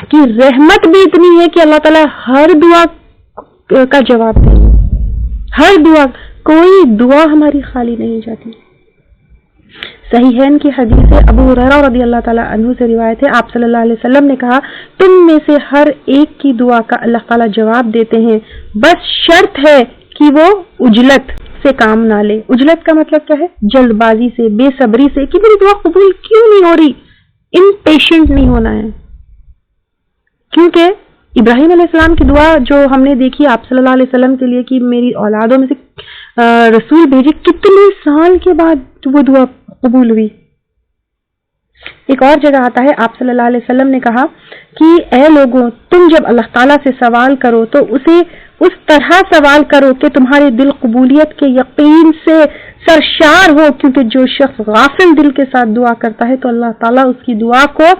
کی رحمت بھی اتنی ہے کہ اللہ تعالیٰ ہر دعا کا جواب دیں گے، ہر دعا، کوئی دعا ہماری خالی نہیں جاتی۔ صحیحین کی حدیث ہے، ابو ہریرہ رضی اللہ تعالیٰ عنہ سے روایت ہے، آپ صلی اللہ علیہ وسلم نے کہا تم میں سے ہر ایک کی دعا کا اللہ تعالیٰ جواب دیتے ہیں، بس شرط ہے کہ وہ عجلت سے کام نہ لے۔ عجلت کا مطلب کیا ہے؟ جلد بازی سے، بے صبری سے کہ میری دعا قبول کیوں نہیں ہو رہی، امپیشنٹ نہیں ہونا ہے۔ کیونکہ ابراہیم علیہ السلام کی دعا جو ہم نے دیکھی آپ صلی اللہ علیہ وسلم کے لیے کہ میری اولادوں میں سے رسول بھیجے، کتنے سال کے بعد وہ دعا قبول ہوئی۔ ایک اور جگہ آتا ہے آپ صلی اللہ علیہ وسلم نے کہا کہ اے لوگوں، تم جب اللہ تعالیٰ سے سوال کرو تو اسے اس طرح سوال کرو کہ تمہارے دل قبولیت کے یقین سے سرشار ہو، کیونکہ جو شخص غافل دل کے ساتھ دعا کرتا ہے تو اللہ تعالیٰ اس کی دعا کو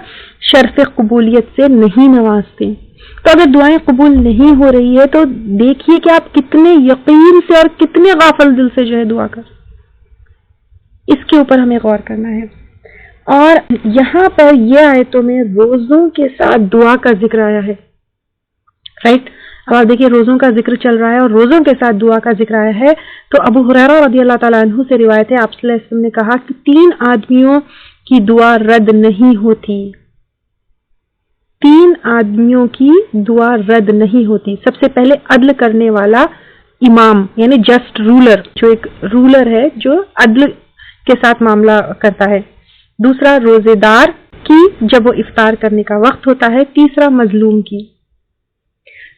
شرف قبولیت سے نہیں نوازتے۔ تو اگر دعائیں قبول نہیں ہو رہی ہے تو دیکھیے کہ آپ کتنے یقین سے اور کتنے غافل دل سے جو ہے دعا کر، اس کے اوپر ہمیں غور کرنا ہے۔ اور یہاں پر یہ آیتوں میں روزوں کے ساتھ دعا کا ذکر آیا ہے، رائٹ؟ اب آپ دیکھیے روزوں کا ذکر چل رہا ہے اور روزوں کے ساتھ دعا کا ذکر آیا ہے، تو ابو ہریرہ رضی اللہ تعالیٰ عنہ سے روایت ہے آپ صلی اللہ علیہ وسلم نے کہا کہ 3 آدمیوں کی دعا رد نہیں ہوتی، 3 آدمیوں کی دعا رد نہیں ہوتی۔ سب سے پہلے عدل کرنے والا امام، یعنی جسٹ رولر، جو ایک رولر ہے جو عدل کے ساتھ معاملہ کرتا ہے۔ دوسرا روزے دار کی جب وہ افطار کرنے کا وقت ہوتا ہے۔ تیسرا مظلوم کی۔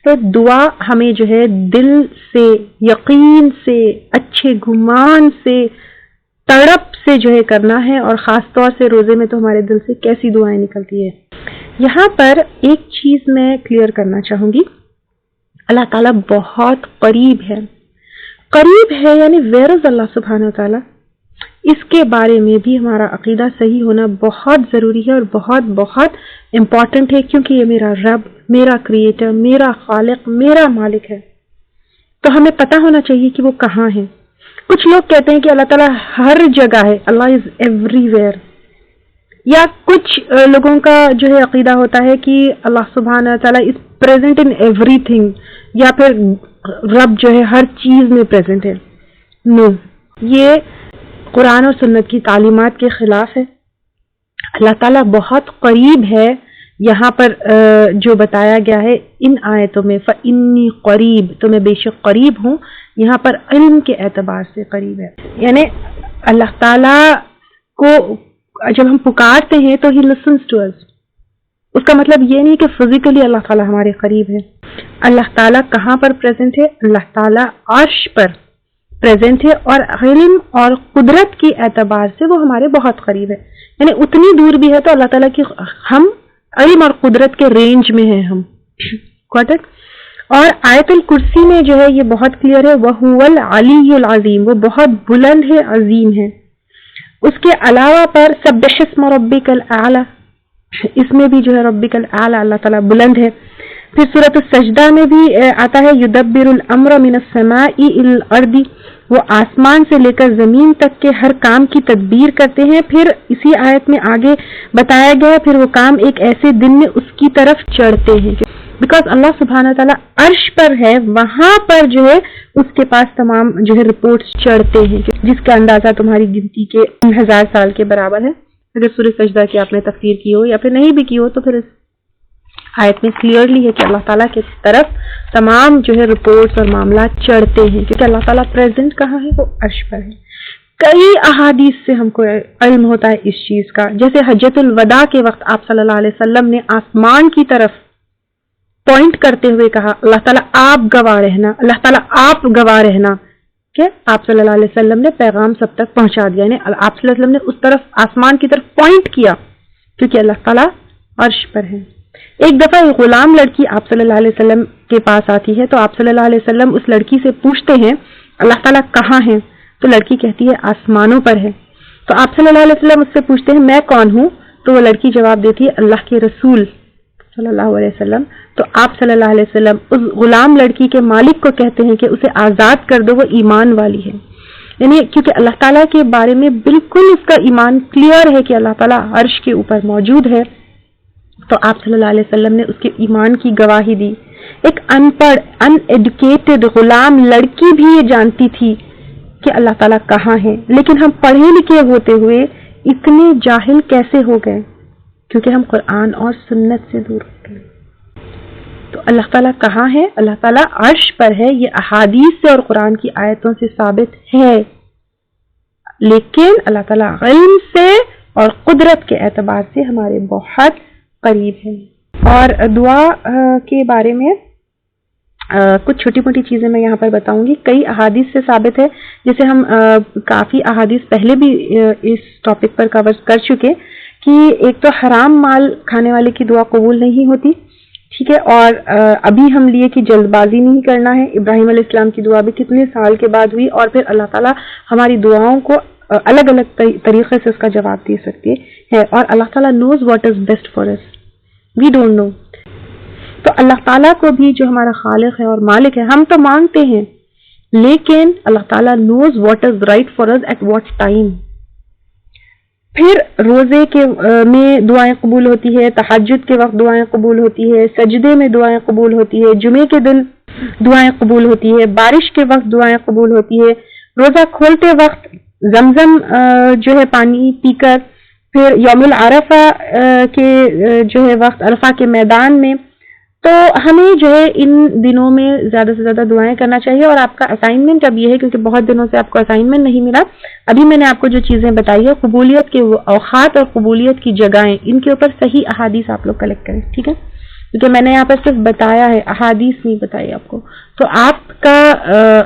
تو دعا ہمیں جو ہے دل سے، یقین سے، اچھے گمان سے، تڑپ سے جو ہے کرنا ہے، اور خاص طور سے روزے میں تو ہمارے دل سے کیسی دعائیں نکلتی ہے۔ یہاں پر ایک چیز میں کلیئر کرنا چاہوں گی، اللہ تعالیٰ بہت قریب ہے۔ قریب ہے یعنی ویئر از اللہ سبحانہ وتعالیٰ، اس کے بارے میں بھی ہمارا عقیدہ صحیح ہونا بہت ضروری ہے اور بہت بہت امپورٹنٹ ہے، کیونکہ یہ میرا رب، میرا کریٹر، میرا خالق، میرا مالک ہے، تو ہمیں پتہ ہونا چاہیے کہ وہ کہاں ہے۔ کچھ لوگ کہتے ہیں کہ اللہ تعالیٰ ہر جگہ ہے، اللہ از ایوری ویئر، یا کچھ لوگوں کا جو ہے عقیدہ ہوتا ہے کہ اللہ سبحانہ تعالیٰ is present in every thing, یا پھر رب جو ہے ہر چیز میں پریزنٹ ہے۔ نو، یہ قرآن اور سنت کی تعلیمات کے خلاف ہے۔ اللہ تعالیٰ بہت قریب ہے، یہاں پر جو بتایا گیا ہے ان آیتوں میں فَإِنِّي قریب، تو میں بے شک قریب ہوں، یہاں پر علم کے اعتبار سے قریب ہے، یعنی اللہ تعالیٰ کو جب ہم پکارتے ہیں تو ہی listens to us، اس کا مطلب یہ نہیں کہ فزیکلی اللہ تعالیٰ ہمارے قریب ہے۔ اللہ تعالیٰ کہاں پر پریزنٹ ہے؟ اللہ تعالیٰ عرش پر پریزنٹ ہے، اور علم اور قدرت کی اعتبار سے وہ ہمارے بہت قریب ہے، یعنی اتنی دور بھی ہے تو اللہ تعالیٰ کی ہم علم اور قدرت کے رینج میں ہیں ہم۔ اور آیت الکرسی میں جو ہے یہ بہت کلیئر ہے، وَهُوَ الْعَلِيُّ الْعَظِيمُ، وہ بہت بلند ہے، عظیم ہے۔ اس کے علاوہ پر سبح اسم ربک الاعلی، اس میں بھی جو ہے ربک الاعلی اللہ تعالیٰ بلند ہے۔ پھر سورۃ السجدہ میں بھی آتا ہے یدبر الامر من السماء الى الارض، وہ آسمان سے لے کر زمین تک کے ہر کام کی تدبیر کرتے ہیں۔ پھر اسی آیت میں آگے بتایا گیا پھر وہ کام ایک ایسے دن میں اس کی طرف چڑھتے ہیں، بیکاز اللہ سبحانہ تعالیٰ عرش پر ہے، وہاں پر جو ہے اس کے پاس تمام جو ہے رپورٹس چڑھتے ہیں، جس کا اندازہ تمہاری گنتی کے 1000 سال کے برابر ہے۔ اگر سورۃ سجدہ کی آپ نے تفسیر کی ہو یا پھر نہیں بھی کی ہو تو پھر اس آیت میں کلیئرلی ہے کہ اللہ تعالیٰ کی طرف تمام جو ہے رپورٹس اور معاملات چڑھتے ہیں، کیونکہ اللہ تعالیٰ پریزنٹ کہاں ہے؟ وہ عرش پر ہے۔ کئی احادیث سے ہم کو علم ہوتا ہے اس چیز کا، جیسے حجۃ الوداع کے وقت آپ صلی اللہ علیہ وسلم نے آسمان کی طرف پوائنٹ کرتے ہوئے کہا اللہ تعالیٰ آپ گواہ رہنا، اللہ تعالیٰ آپ گواہ رہنا، کہ آپ صلی اللہ علیہ وسلم نے پیغام سب تک پہنچا دیا، یعنی آپ صلی اللہ علیہ وسلم نے اس طرف آسمان کی طرف پوائنٹ کیا، کیونکہ اللہ تعالیٰ عرش پر ہے۔ ایک دفعہ ایک غلام لڑکی آپ صلی اللہ علیہ وسلم کے پاس آتی ہے، تو آپ صلی اللہ علیہ وسلم اس لڑکی سے پوچھتے ہیں اللہ تعالیٰ کہاں ہے؟ تو لڑکی کہتی ہے آسمانوں پر ہے۔ تو آپ صلی اللہ علیہ وسلم اس سے پوچھتے ہیں میں کون ہوں؟ تو وہ لڑکی جواب دیتی ہے اللہ کے رسول صلی اللہ علیہ وسلم، تو آپ صلی اللہ علیہ وسلم اس غلام لڑکی کے مالک کو کہتے ہیں کہ اسے آزاد کر دو، وہ ایمان والی ہے. یعنی کیونکہ اللہ تعالیٰ کے بارے میں بالکل اس کا ایمان کلیئر ہے کہ اللہ تعالیٰ عرش کے اوپر موجود ہے، تو آپ صلی اللہ علیہ وسلم نے اس کے ایمان کی گواہی دی. ایک ان پڑھ ان ایڈوکیٹڈ غلام لڑکی بھی یہ جانتی تھی کہ اللہ تعالیٰ کہاں ہے، لیکن ہم پڑھے لکھے ہوتے ہوئے اتنے جاہل کیسے ہو گئے؟ کیونکہ ہم قرآن اور سنت سے دور ہو گئے. تو اللہ تعالیٰ کہاں ہے؟ اللہ تعالیٰ عرش پر ہے، یہ احادیث سے اور قرآن کی آیتوں سے ثابت ہے، لیکن اللہ تعالیٰ علم سے اور قدرت کے اعتبار سے ہمارے بہت قریب ہے. اور دعا کے بارے میں کچھ چھوٹی موٹی چیزیں میں یہاں پر بتاؤں گی. کئی احادیث سے ثابت ہے، جیسے ہم کافی احادیث پہلے بھی اس ٹاپک پر کور کر چکے کہ ایک تو حرام مال کھانے والے کی دعا قبول نہیں ہوتی، ٹھیک ہے. اور ابھی ہم لیے کہ جلد بازی نہیں کرنا ہے. ابراہیم علیہ السلام کی دعا بھی کتنے سال کے بعد ہوئی، اور پھر اللہ تعالیٰ ہماری دعاؤں کو الگ الگ طریقے سے اس کا جواب دے سکتے ہیں. اور اللہ تعالیٰ knows what is best for us, we don't know. تو اللہ تعالیٰ کو بھی جو ہمارا خالق ہے اور مالک ہے، ہم تو مانگتے ہیں، لیکن اللہ تعالیٰ knows what is right for us at what time. پھر روزے کے میں دعائیں قبول ہوتی ہے، تہجد کے وقت دعائیں قبول ہوتی ہے، سجدے میں دعائیں قبول ہوتی ہے، جمعے کے دن دعائیں قبول ہوتی ہے، بارش کے وقت دعائیں قبول ہوتی ہے، روزہ کھولتے وقت زمزم جو ہے پانی پی کر، پھر یوم العرفہ کے جو ہے وقت عرفہ کے میدان میں. تو ہمیں جو ہے ان دنوں میں زیادہ سے زیادہ دعائیں کرنا چاہیے. اور آپ کا اسائنمنٹ اب یہ ہے، کیونکہ بہت دنوں سے آپ کو اسائنمنٹ نہیں ملا، ابھی میں نے آپ کو جو چیزیں بتائی ہے، قبولیت کے اوقات اور قبولیت کی جگہیں، ان کے اوپر صحیح احادیث آپ لوگ کلیکٹ کریں، ٹھیک ہے؟ کیونکہ میں نے یہاں پر صرف بتایا ہے، احادیث نہیں بتائی آپ کو. تو آپ کا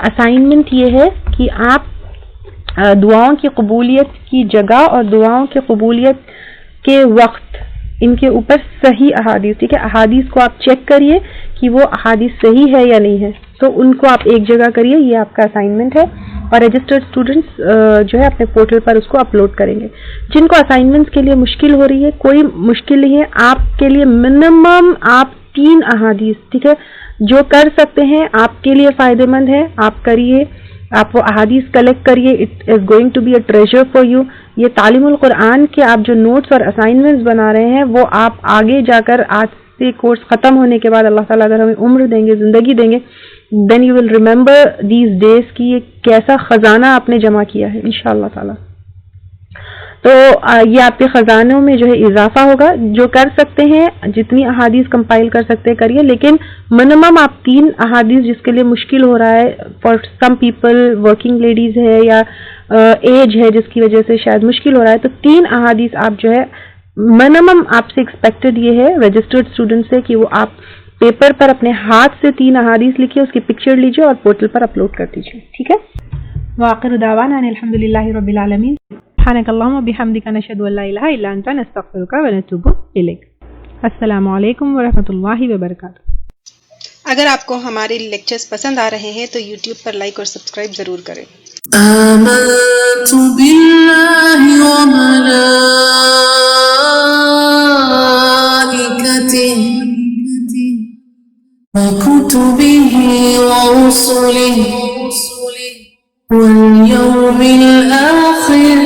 اسائنمنٹ یہ ہے کہ آپ دعاؤں کی قبولیت کی جگہ اور دعاؤں کی قبولیت کے وقت، ان کے اوپر صحیح احادیث، ٹھیک ہے، احادیث کو آپ چیک کریے کہ وہ احادیث صحیح ہے یا نہیں ہے. تو ان کو آپ ایک جگہ کریے، یہ آپ کا اسائنمنٹ ہے. اور رجسٹرڈ اسٹوڈنٹس جو ہے اپنے پورٹل پر اس کو اپلوڈ کریں گے. جن کو اسائنمنٹس کے لیے مشکل ہو رہی ہے، کوئی مشکل نہیں ہے، آپ کے لیے منیمم آپ 3 احادیث، ٹھیک ہے، جو کر سکتے ہیں، آپ کے لیے فائدہ مند ہے، آپ کریے. آپ وہ احادیث کلیکٹ کریے. It is going to be a treasure for you. یہ تعلیم القرآن کے آپ جو نوٹس اور اسائنمنٹس بنا رہے ہیں، وہ آپ آگے جا کر، آج سے کورس ختم ہونے کے بعد اللہ تعالیٰ اگر ہمیں عمر دیں گے، زندگی دیں گے، then you will remember these days کی یہ کیسا خزانہ آپ نے جمع کیا ہے انشاءاللہ تعالیٰ. تو یہ آپ کے خزانوں میں جو ہے اضافہ ہوگا. جو کر سکتے ہیں، جتنی احادیث کمپائل کر سکتے ہیں کریے، لیکن منیمم آپ 3 احادیث، جس کے لیے مشکل ہو رہا ہے، for some people working ladies ہے یا ایج ہے جس کی وجہ سے شاید مشکل ہو رہا ہے، تو 3 احادیث آپ جو ہے منیمم آپ سے ایکسپیکٹڈ یہ ہے رجسٹرڈ اسٹوڈنٹ سے کہ وہ آپ پیپر پر اپنے ہاتھ سے 3 احادیث لکھیے، اس کی پکچر لیجیے اور پورٹل پر اپلوڈ کر دیجیے، ٹھیک ہے. وآخر دعوانا ان الحمدللہ رب العالمین. سبحانک اللہم وبحمدک، نشہد ان لا الہ الا انت، نستغفرک ونتوب الیک. السلام علیکم ورحمۃ اللہ وبرکاتہ. اگر آپ کو ہمارے لیکچرز پسند آ رہے ہیں تو یوٹیوب پر لائک اور سبسکرائب ضرور کریں. آمنت باللہ وملائکتہ وکتبہ ورسلہ واليوم الآخر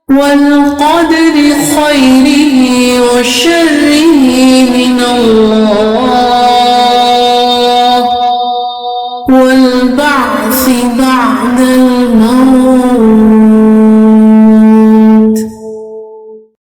والقدر خيره وشره من الله والبعث بعد الموت